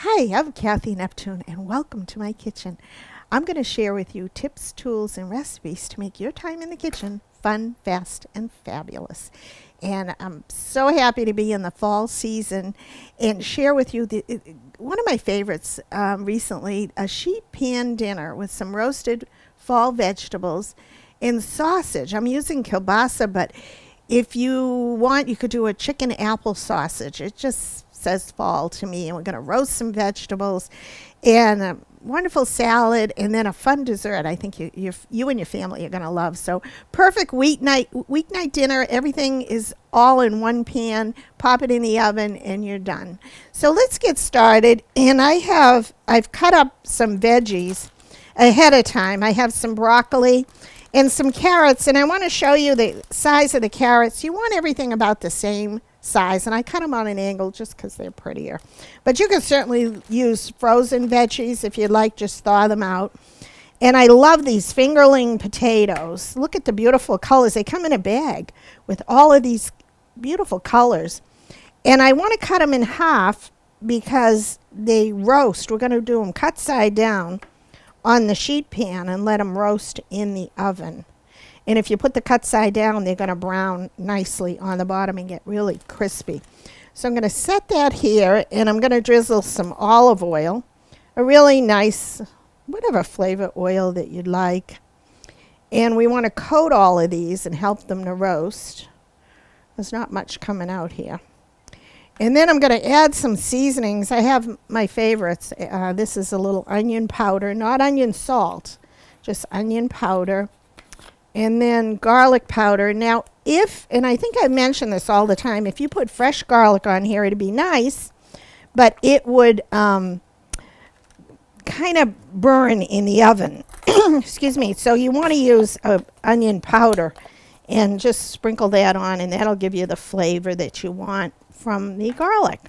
Hi, I'm Cathy Neptune, and welcome to my kitchen. I'm going to share with you tips, tools, and recipes to make your time in the kitchen fun, fast, and fabulous. And I'm so happy to be in the fall season and share with you one of my favorites recently, a sheet pan dinner with some roasted fall vegetables and sausage. I'm using kielbasa, but if you want, you could do a chicken apple sausage. It just says fall to me. And we're going to roast some vegetables and a wonderful salad and then a fun dessert I think you and your family are going to love. So perfect weeknight dinner. Everything is all in one pan. Pop it in the oven and you're done. So let's get started. And I've cut up some veggies ahead of time. I have some broccoli and some carrots, and I want to show you the size of the carrots. You want everything about the same size, and I cut them on an angle just because they're prettier. But you can certainly use frozen veggies if you'd like, just thaw them out. And I love these fingerling potatoes. Look at the beautiful colors. They come in a bag with all of these beautiful colors. And I want to cut them in half because they roast. We're going to do them cut side down on the sheet pan and let them roast in the oven. And if you put the cut side down, they're going to brown nicely on the bottom and get really crispy. So I'm going to set that here, and I'm going to drizzle some olive oil, a really nice, whatever flavor oil that you'd like. And we want to coat all of these and help them to roast. There's not much coming out here. And then I'm going to add some seasonings. I have my favorites. This is a little onion powder, not onion salt, just onion powder. And then garlic powder. Now, and I think I mention this all the time, if you put fresh garlic on here, it'd be nice, but it would kind of burn in the oven. Excuse me. So you want to use onion powder and just sprinkle that on, and that'll give you the flavor that you want from the garlic.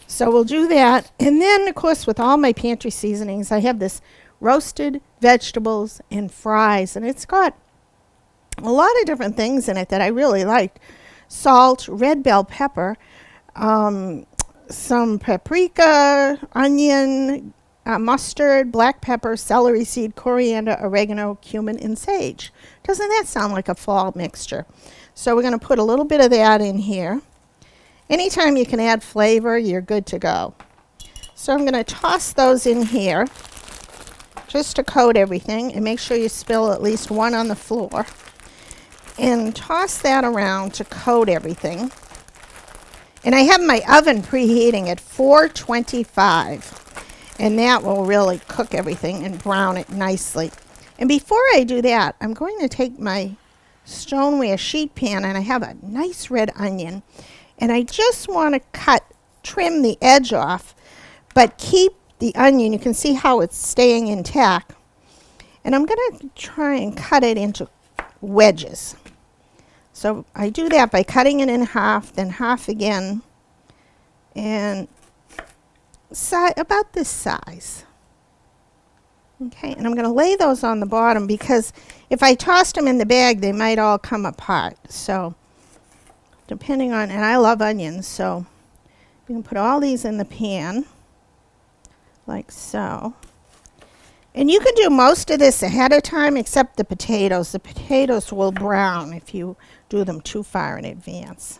So we'll do that. And then, of course, with all my pantry seasonings, I have this roasted vegetables and fries, and it's got a lot of different things in it that I really liked. Salt, red bell pepper, some paprika, onion, mustard, black pepper, celery seed, coriander, oregano, cumin, and sage. Doesn't that sound like a fall mixture? So we're going to put a little bit of that in here. Anytime you can add flavor, you're good to go. So I'm going to toss those in here just to coat everything, and make sure you spill at least one on the floor. And toss that around to coat everything. And I have my oven preheating at 425, and that will really cook everything and brown it nicely. And before I do that, I'm going to take my stoneware sheet pan, and I have a nice red onion, and I just want to trim the edge off, but keep the onion. You can see how it's staying intact. And I'm going to try and cut it into wedges. So I do that by cutting it in half, then half again, and about this size. Okay, and I'm going to lay those on the bottom because if I tossed them in the bag, they might all come apart. So depending on, and I love onions, so you can put all these in the pan like so. And you can do most of this ahead of time except the potatoes. The potatoes will brown if you do them too far in advance.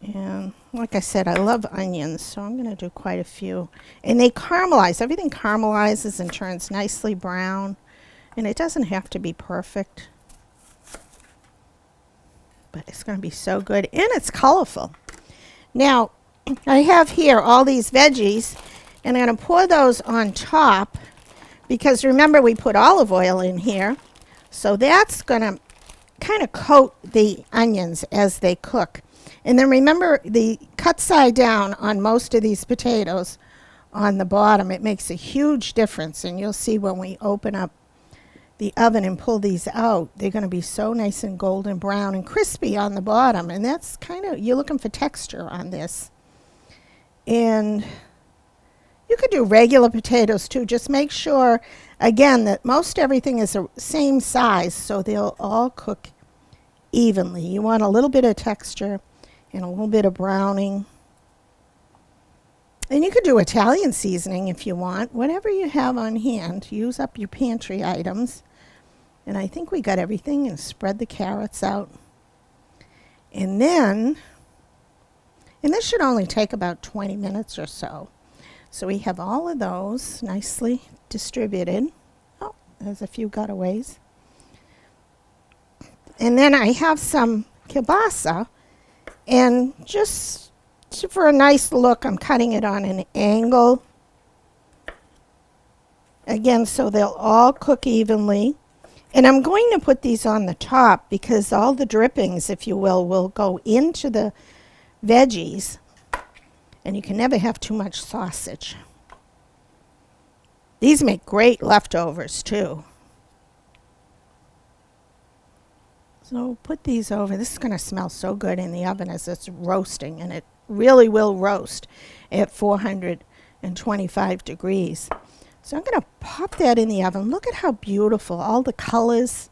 And like I said, I love onions, so I'm going to do quite a few. And they caramelize. Everything caramelizes and turns nicely brown. And it doesn't have to be perfect, but it's going to be so good. And it's colorful. Now, I have here all these veggies, and I'm going to pour those on top because remember we put olive oil in here. So that's going to kind of coat the onions as they cook. And then remember the cut side down on most of these potatoes on the bottom. It makes a huge difference, and you'll see when we open up the oven and pull these out, they're going to be so nice and golden brown and crispy on the bottom. And that's kind of, you're looking for texture on this. And you could do regular potatoes too. Just make sure, again, that most everything is the same size so they'll all cook evenly. You want a little bit of texture and a little bit of browning. And you could do Italian seasoning if you want. Whatever you have on hand, use up your pantry items. And I think we got everything, and spread the carrots out. And then, and this should only take about 20 minutes or so. So we have all of those nicely distributed. Oh, there's a few gutaways. And then I have some kielbasa, and just for a nice look, I'm cutting it on an angle. Again, so they'll all cook evenly. And I'm going to put these on the top because all the drippings, if you will go into the veggies. And you can never have too much sausage. These make great leftovers too. So put these over. This is going to smell so good in the oven as it's roasting, and it really will roast at 425 degrees. So I'm going to pop that in the oven. Look at how beautiful, all the colors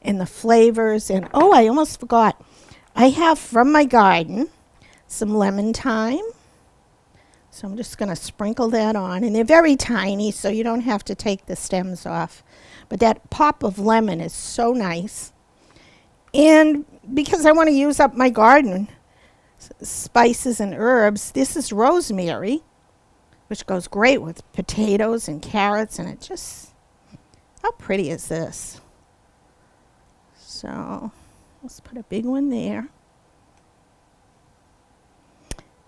and the flavors. And oh, I almost forgot. I have from my garden some lemon thyme. So I'm just going to sprinkle that on. And they're very tiny, so you don't have to take the stems off. But that pop of lemon is so nice. And because I want to use up my garden spices and herbs, this is rosemary, which goes great with potatoes and carrots. And it just, how pretty is this? So let's put a big one there.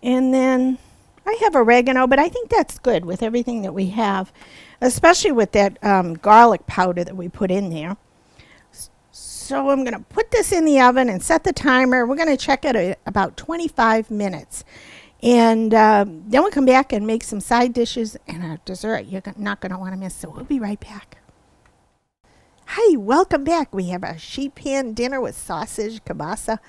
And then I have oregano, but I think that's good with everything that we have, especially with that garlic powder that we put in there. So I'm going to put this in the oven and set the timer. We're going to check it at about 25 minutes. And then we'll come back and make some side dishes and a dessert you're not going to want to miss. So we'll be right back. Hi, welcome back. We have a sheet pan dinner with sausage, kielbasa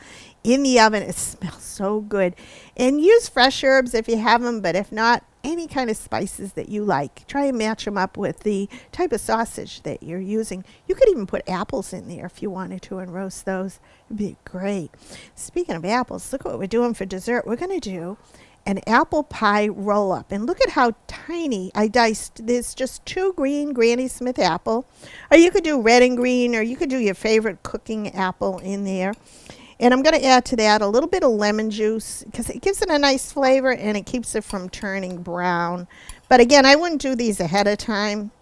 in the oven. It smells so good. And use fresh herbs if you have them, but if not, any kind of spices that you like. Try and match them up with the type of sausage that you're using. You could even put apples in there if you wanted to and roast those. It'd be great. Speaking of apples, look what we're doing for dessert. We're going to do an apple pie roll-up. And look at how tiny I diced. There's just 2 green Granny Smith apple. Or you could do red and green, or you could do your favorite cooking apple in there. And I'm going to add to that a little bit of lemon juice because it gives it a nice flavor and it keeps it from turning brown. But again, I wouldn't do these ahead of time.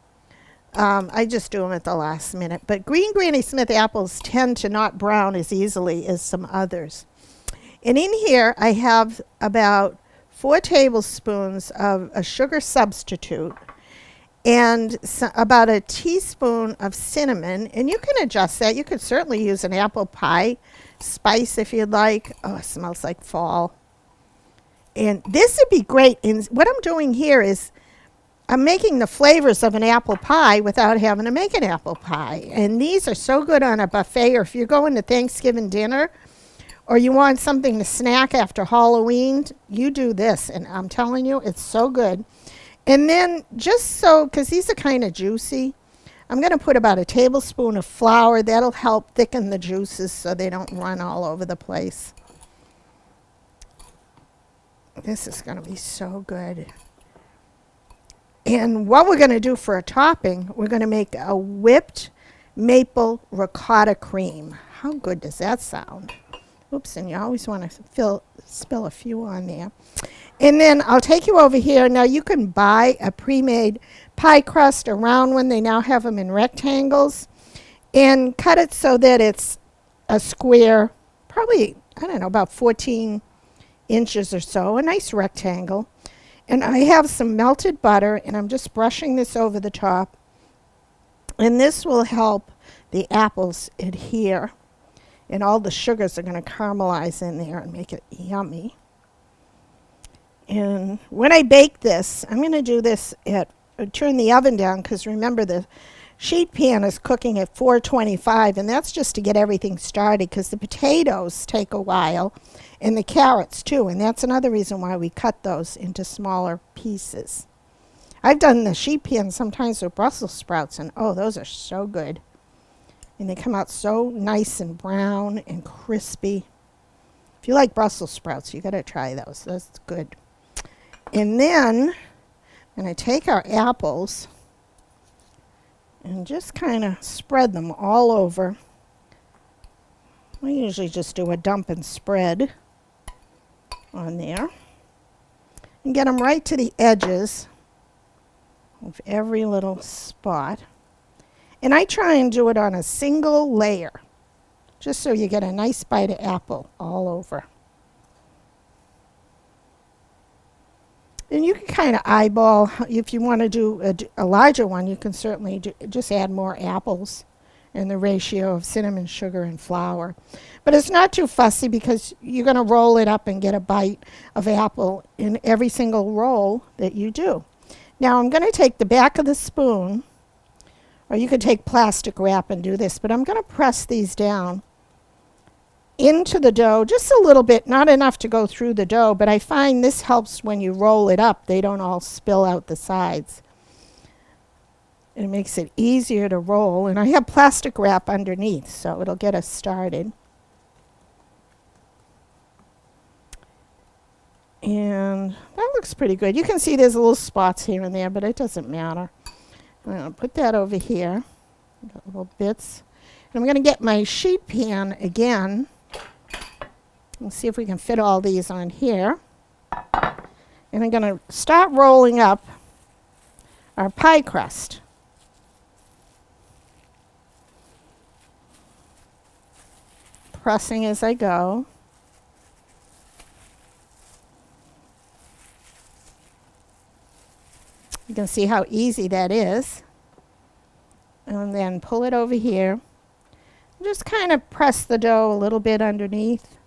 I just do them at the last minute. But green Granny Smith apples tend to not brown as easily as some others. And in here, I have about 4 tablespoons of a sugar substitute and about a teaspoon of cinnamon. And you can adjust that. You could certainly use an apple pie spice if you'd like. Oh, it smells like fall. And this would be great. And what I'm doing here is I'm making the flavors of an apple pie without having to make an apple pie. And these are so good on a buffet, or if you're going to Thanksgiving dinner, or you want something to snack after Halloween, you do this. And I'm telling you, it's so good. And then just so, because these are kind of juicy, I'm going to put about a tablespoon of flour. That'll help thicken the juices so they don't run all over the place. This is going to be so good. And what we're going to do for a topping, we're going to make a whipped maple ricotta cream. How good does that sound? Oops, and you always want to spill a few on there. And then I'll take you over here. Now you can buy a pre-made pie crust, a round one. They now have them in rectangles. And cut it so that it's a square, probably, I don't know, about 14 inches or so, a nice rectangle. And I have some melted butter, and I'm just brushing this over the top. And this will help the apples adhere. And all the sugars are going to caramelize in there and make it yummy. And when I bake this, I'm going to do this at, turn the oven down, because remember the sheet pan is cooking at 425, and that's just to get everything started, because the potatoes take a while, and the carrots too, and that's another reason why we cut those into smaller pieces. I've done the sheet pan sometimes with Brussels sprouts, and oh, those are so good. And they come out so nice and brown and crispy. If you like Brussels sprouts, you got to try those. That's good. And then I'm going to take our apples and just kind of spread them all over. I usually just do a dump and spread on there. And get them right to the edges of every little spot. And I try and do it on a single layer, just so you get a nice bite of apple all over. And you can kind of eyeball, if you want to do a larger one, you can certainly just add more apples in the ratio of cinnamon, sugar, and flour. But it's not too fussy because you're going to roll it up and get a bite of apple in every single roll that you do. Now I'm going to take the back of the spoon, or you could take plastic wrap and do this, but I'm going to press these down into the dough just a little bit, not enough to go through the dough, but I find this helps when you roll it up. They don't all spill out the sides. It makes it easier to roll, and I have plastic wrap underneath, so it'll get us started. And that looks pretty good. You can see there's little spots here and there, but it doesn't matter. I'm going to put that over here, got little bits. And I'm going to get my sheet pan again. Let's see if we can fit all these on here. And I'm going to start rolling up our pie crust. Pressing as I go. You can see how easy that is. And then pull it over here. Just kind of press the dough a little bit underneath.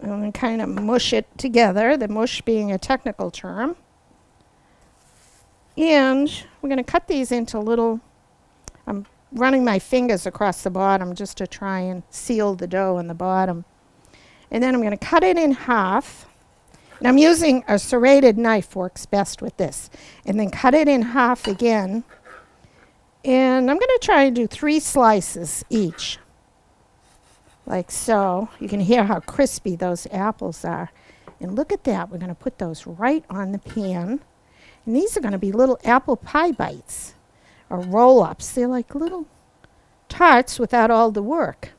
And then kind of mush it together, the mush being a technical term. And we're going to cut these into little, I'm running my fingers across the bottom just to try and seal the dough in the bottom. And then I'm going to cut it in half. And I'm using a serrated knife, works best with this. And then cut it in half again. And I'm going to try and do 3 slices each. Like so. You can hear how crispy those apples are. And look at that. We're going to put those right on the pan. And these are going to be little apple pie bites or roll-ups. They're like little tarts without all the work.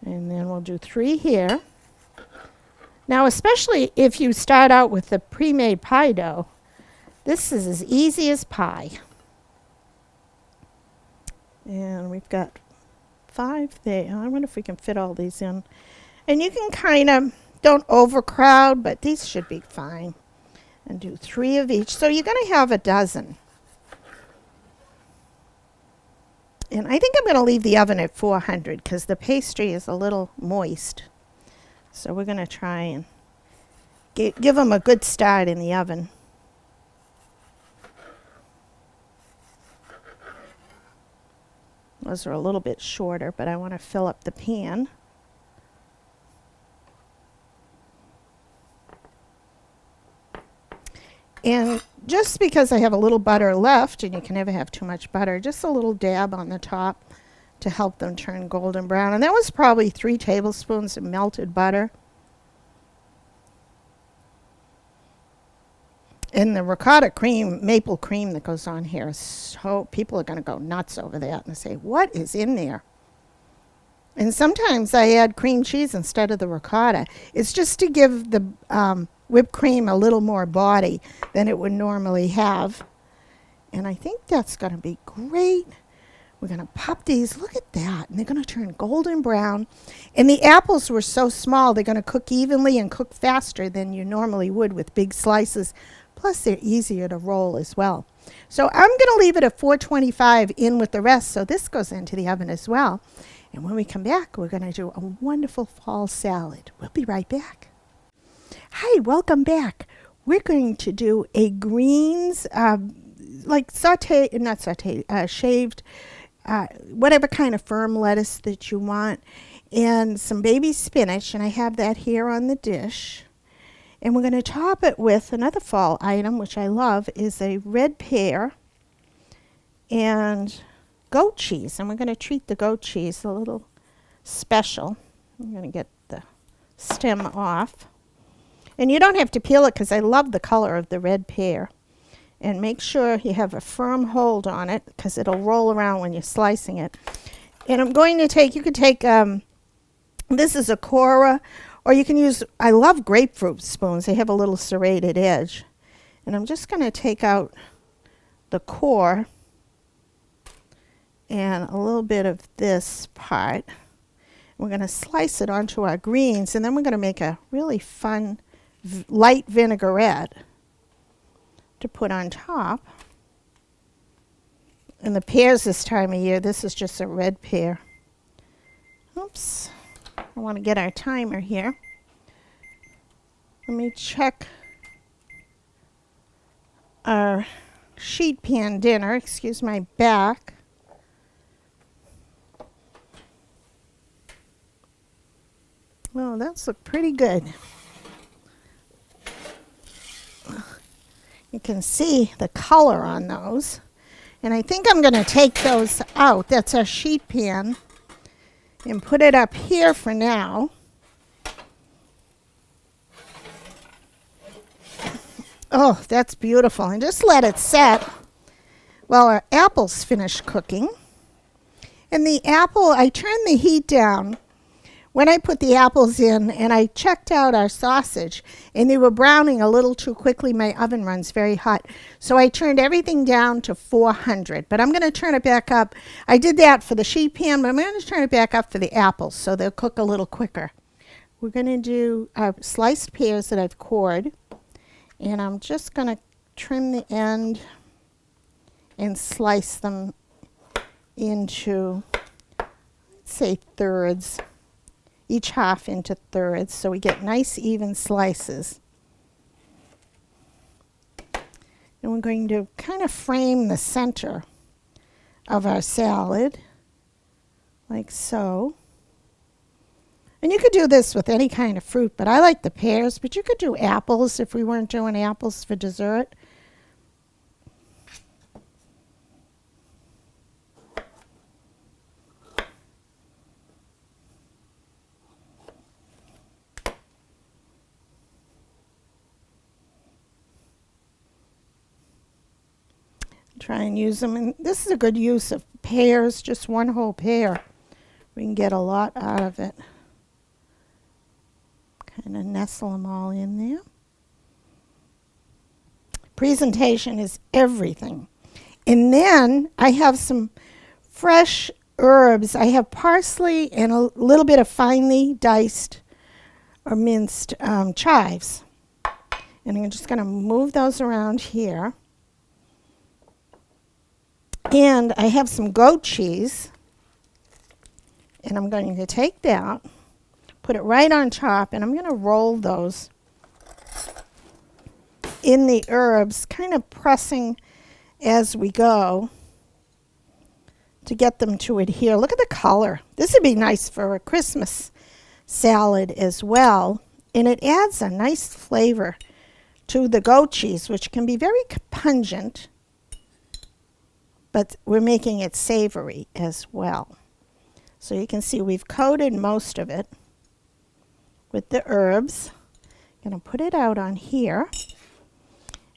And then we'll do 3 here. Now, especially if you start out with the pre-made pie dough, this is as easy as pie. And we've got 5 there. I wonder if we can fit all these in. And you can kind of, don't overcrowd, but these should be fine. And do 3 of each. So you're going to have a dozen. And I think I'm going to leave the oven at 400 because the pastry is a little moist. So we're going to try and give them a good start in the oven. Those are a little bit shorter, but I want to fill up the pan. And just because I have a little butter left, and you can never have too much butter, just a little dab on the top to help them turn golden brown. And that was probably 3 tablespoons of melted butter. And the ricotta cream, maple cream that goes on here is so, people are going to go nuts over that and say, what is in there? And sometimes I add cream cheese instead of the ricotta. It's just to give the whipped cream a little more body than it would normally have. And I think that's going to be great. We're going to pop these. Look at that. And they're going to turn golden brown. And the apples were so small, they're going to cook evenly and cook faster than you normally would with big slices. Plus, they're easier to roll as well. So I'm going to leave it at 425 in with the rest. So this goes into the oven as well. And when we come back, we're going to do a wonderful fall salad. We'll be right back. Hi, welcome back. We're going to do a greens, like shaved, whatever kind of firm lettuce that you want, and some baby spinach, and I have that here on the dish. And we're going to top it with another fall item, which I love, is a red pear and goat cheese. And we're going to treat the goat cheese a little special. I'm going to get the stem off. And you don't have to peel it because I love the color of the red pear. And make sure you have a firm hold on it because it'll roll around when you're slicing it. And I'm going to take, you could take, this is a Cora, or you can use, I love grapefruit spoons. They have a little serrated edge. And I'm just going to take out the core and a little bit of this part. We're going to slice it onto our greens, and then we're going to make a really fun light vinaigrette to put on top. And the pears this time of year, this is just a red pear. Oops, I want to get our timer here. Let me check our sheet pan dinner, excuse my back. Well, those look pretty good. You can see the color on those. And I think I'm going to take those out. That's our sheet pan. And put it up here for now. Oh, that's beautiful. And just let it set while our apples finish cooking. And the apple, I turned the heat down when I put the apples in, and I checked out our sausage, and they were browning a little too quickly. My oven runs very hot. So I turned everything down to 400, but I'm going to turn it back up. I did that for the sheet pan, but I'm going to turn it back up for the apples so they'll cook a little quicker. We're going to do our sliced pears that I've cored, and I'm just going to trim the end and slice them into, let's say, thirds. Each half into thirds, so we get nice even slices. And we're going to kind of frame the center of our salad, like so. And you could do this with any kind of fruit, but I like the pears, but you could do apples if we weren't doing apples for dessert. Try and use them, and this is a good use of pears, just one whole pear. We can get a lot out of it. Kind of nestle them all in there. Presentation is everything. And then I have some fresh herbs. I have parsley and a little bit of finely diced or minced chives. And I'm just going to move those around here. And I have some goat cheese, and I'm going to take that, put it right on top, and I'm going to roll those in the herbs, kind of pressing as we go to get them to adhere. Look at the color. This would be nice for a Christmas salad as well, and it adds a nice flavor to the goat cheese, which can be very pungent. But we're making it savory as well. So you can see we've coated most of it with the herbs. I'm going to put it out on here.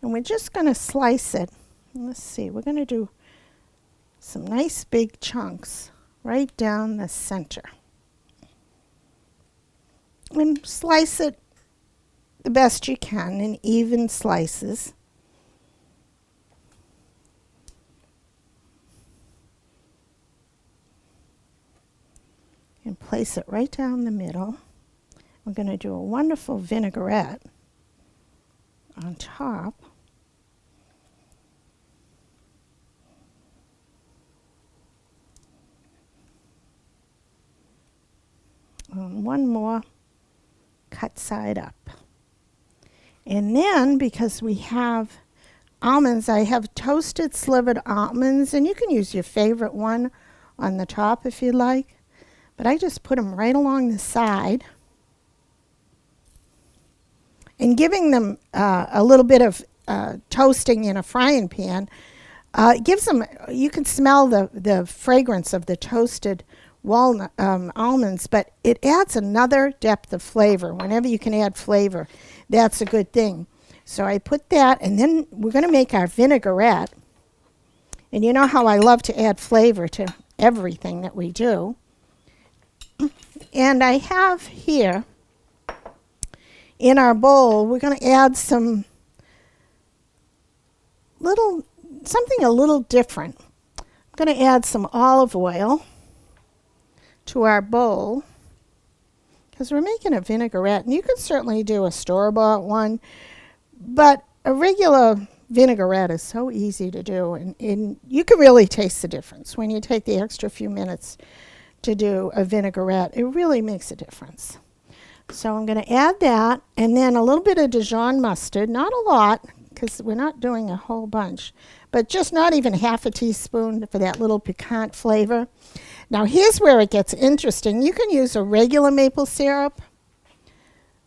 And we're just going to slice it. Let's see, we're going to do some nice big chunks right down the center. And slice it the best you can in even slices. And place it right down the middle. We're going to do a wonderful vinaigrette on top. And one more cut side up. And then, because we have almonds, I have toasted slivered almonds, and you can use your favorite one on the top if you like. But I just put them right along the side. And giving them a little bit of toasting in a frying pan gives them, you can smell the fragrance of the toasted walnut almonds, but it adds another depth of flavor. Whenever you can add flavor, that's a good thing. So I put that, and then we're going to make our vinaigrette. And you know how I love to add flavor to everything that we do. And I have here in our bowl, we're going to add something a little different. I'm going to add some olive oil to our bowl because we're making a vinaigrette. And you can certainly do a store-bought one, but a regular vinaigrette is so easy to do, and you can really taste the difference when you take the extra few minutes to do a vinaigrette. It really makes a difference. So I'm going to add that, and then a little bit of Dijon mustard, not a lot because we're not doing a whole bunch, but just not even half a teaspoon for that little piquant flavor. Now here's where it gets interesting. You can use a regular maple syrup.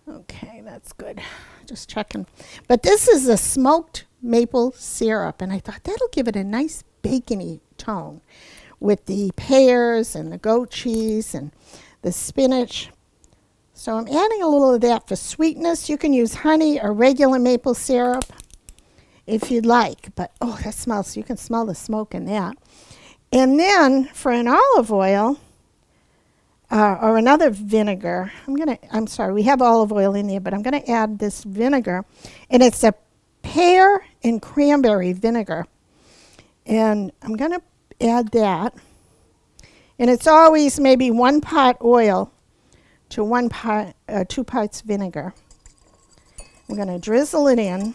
Okay, that's good. Just checking. But this is a smoked maple syrup, and I thought that'll give it a nice bacony tone with the pears and the goat cheese and the spinach. So I'm adding a little of that for sweetness. You can use honey or regular maple syrup if you'd like, but oh, that smells, you can smell the smoke in that. And then for an olive oil or another vinegar, I'm sorry, we have olive oil in there, but I'm going to add this vinegar, and it's a pear and cranberry vinegar. And I'm going to add that. And it's always maybe 1 part oil to 2 parts vinegar. I'm going to drizzle it in.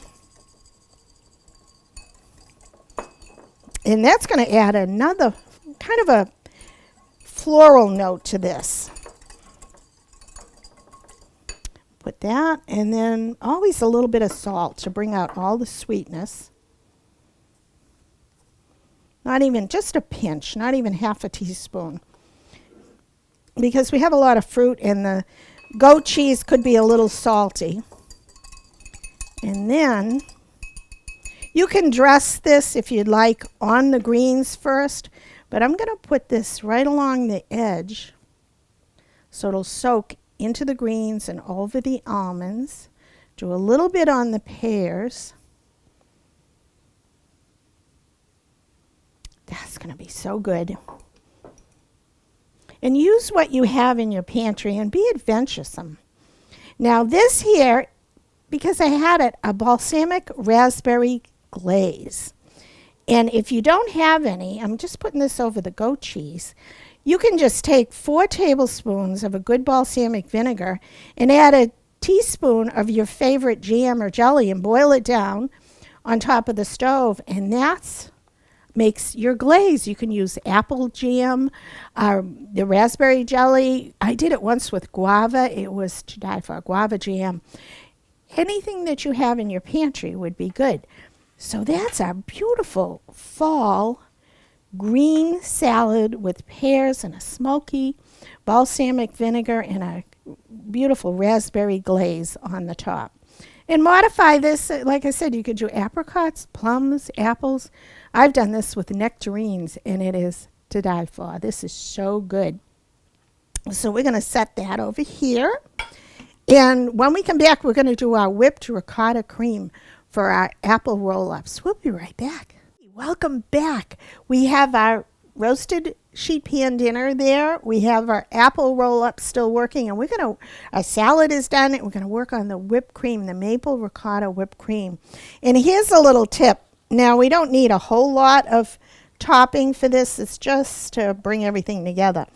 And that's going to add another kind of a floral note to this. Put that, and then always a little bit of salt to bring out all the sweetness. Not even, just a pinch, not even half a teaspoon. Because we have a lot of fruit, and the goat cheese could be a little salty. And then you can dress this, if you'd like, on the greens first, but I'm going to put this right along the edge so it'll soak into the greens and over the almonds. Do a little bit on the pears. That's going to be so good. And use what you have in your pantry and be adventuresome. Now this here, because I had it, a balsamic raspberry glaze. And if you don't have any, I'm just putting this over the goat cheese. You can just take 4 tablespoons of a good balsamic vinegar and add a teaspoon of your favorite jam or jelly and boil it down on top of the stove. And that's makes your glaze. You can use apple jam, the raspberry jelly. I did it once with guava. It was to die for, guava jam. Anything that you have in your pantry would be good. So that's our beautiful fall green salad with pears and a smoky balsamic vinegar and a beautiful raspberry glaze on the top. And modify this, like I said, you could do apricots, plums, apples. I've done this with nectarines, and it is to die for. This is so good. So we're going to set that over here. And when we come back, we're going to do our whipped ricotta cream for our apple roll-ups. We'll be right back. Welcome back. We have our roasted sheet pan dinner there. We have our apple roll-up still working, and our salad is done, and we're going to work on the whipped cream, the maple ricotta whipped cream. And here's a little tip. Now, we don't need a whole lot of topping for this. It's just to bring everything together.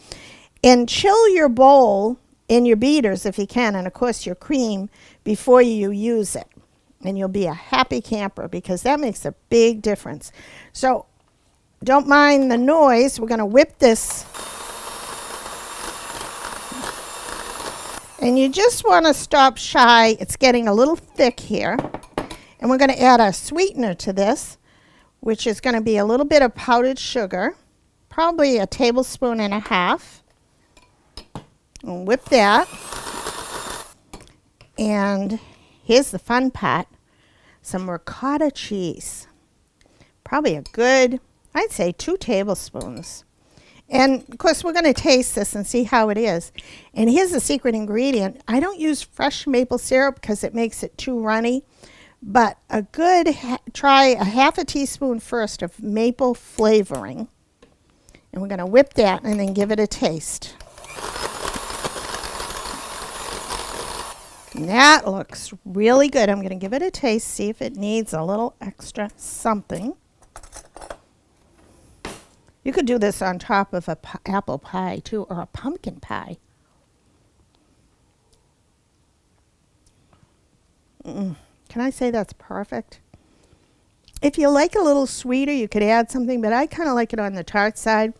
And chill your bowl in your beaters if you can, and of course your cream, before you use it. And you'll be a happy camper because that makes a big difference. So don't mind the noise. We're going to whip this. And you just want to stop shy. It's getting a little thick here. And we're going to add a sweetener to this, which is going to be a little bit of powdered sugar, probably 1.5 tablespoons. And whip that. And here's the fun part, some ricotta cheese. Probably a good, I'd say 2 tablespoons. And of course, we're going to taste this and see how it is. And here's the secret ingredient. I don't use fresh maple syrup because it makes it too runny. But a good, try a half a teaspoon first of maple flavoring. And we're going to whip that and then give it a taste. And that looks really good. I'm going to give it a taste, see if it needs a little extra something. You could do this on top of a apple pie too, or a pumpkin pie. Can I say that's perfect? If you like a little sweeter, you could add something, but I kind of like it on the tart side.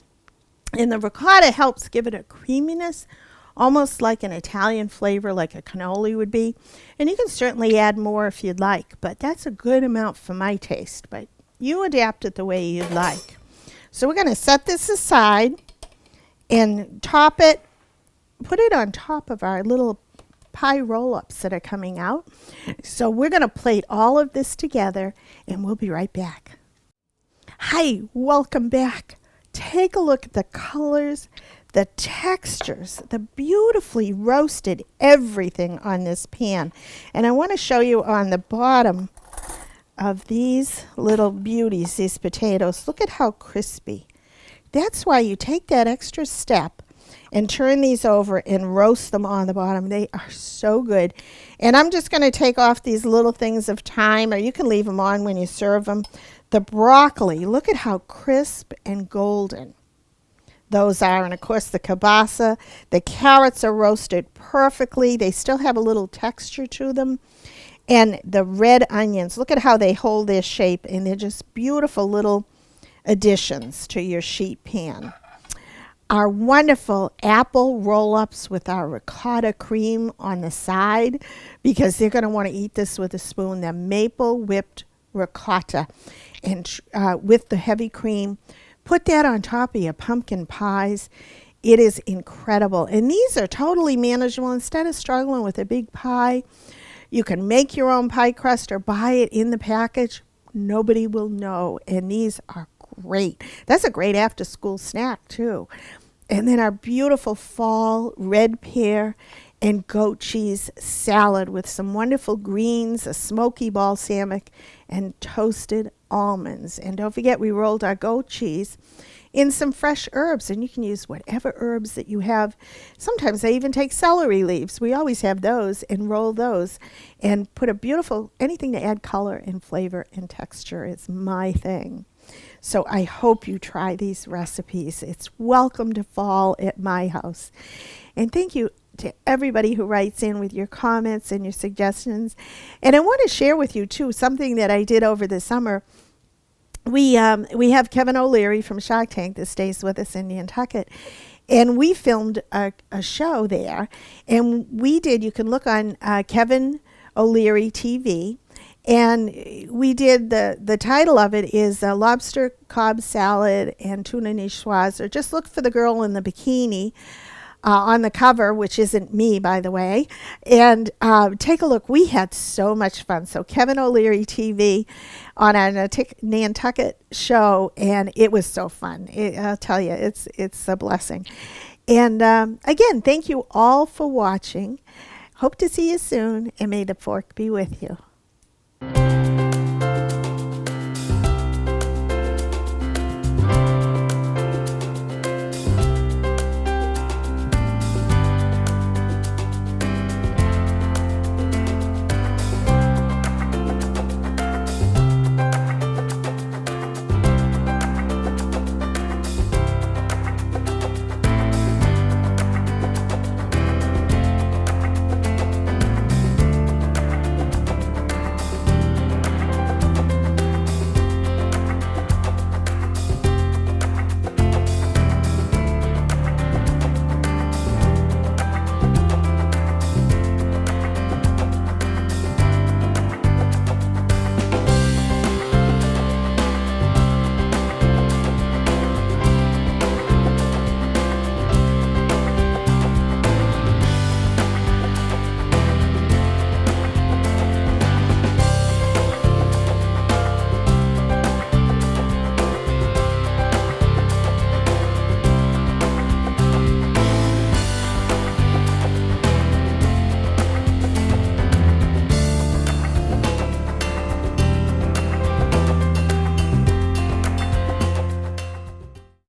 And the ricotta helps give it a creaminess, almost like an Italian flavor, like a cannoli would be. And you can certainly add more if you'd like, but that's a good amount for my taste. But you adapt it the way you'd like. So we're going to set this aside and top it, put it on top of our little pie roll-ups that are coming out. So we're going to plate all of this together and we'll be right back. Hi, welcome back. Take a look at the colors, the textures, the beautifully roasted everything on this pan. And I want to show you on the bottom of these little beauties, these potatoes. Look at how crispy. That's why you take that extra step and turn these over and roast them on the bottom. They are so good. And I'm just going to take off these little things of thyme, or you can leave them on when you serve them. The broccoli, look at how crisp and golden those are. And of course the kielbasa, the carrots are roasted perfectly. They still have a little texture to them. And the red onions, look at how they hold their shape, and they're just beautiful little additions to your sheet pan. Our wonderful apple roll-ups with our ricotta cream on the side, because they're going to want to eat this with a spoon. The maple whipped ricotta and with the heavy cream. Put that on top of your pumpkin pies. It is incredible. And these are totally manageable. Instead of struggling with a big pie, you can make your own pie crust or buy it in the package. Nobody will know. And these are great. That's a great after school snack too. And then our beautiful fall red pear and goat cheese salad with some wonderful greens, a smoky balsamic, and toasted almonds. And don't forget, we rolled our goat cheese in some fresh herbs, and you can use whatever herbs that you have. Sometimes I even take celery leaves. We always have those, and roll those and put a beautiful, anything to add color and flavor and texture is my thing. So I hope you try these recipes. It's welcome to fall at my house. And thank you to everybody who writes in with your comments and your suggestions. And I want to share with you too something that I did over the summer. We have Kevin O'Leary from Shark Tank that stays with us in Nantucket, and we filmed a show there. And we did, you can look on Kevin O'Leary TV, and we did, the title of it is Lobster Cobb Salad and Tuna Niçoise, or just look for the girl in the bikini on the cover, which isn't me, by the way, and take a look. We had so much fun. So Kevin O'Leary TV on our Nantucket show, and it was so fun. I'll tell you, it's a blessing. And again, thank you all for watching. Hope to see you soon, and may the fork be with you.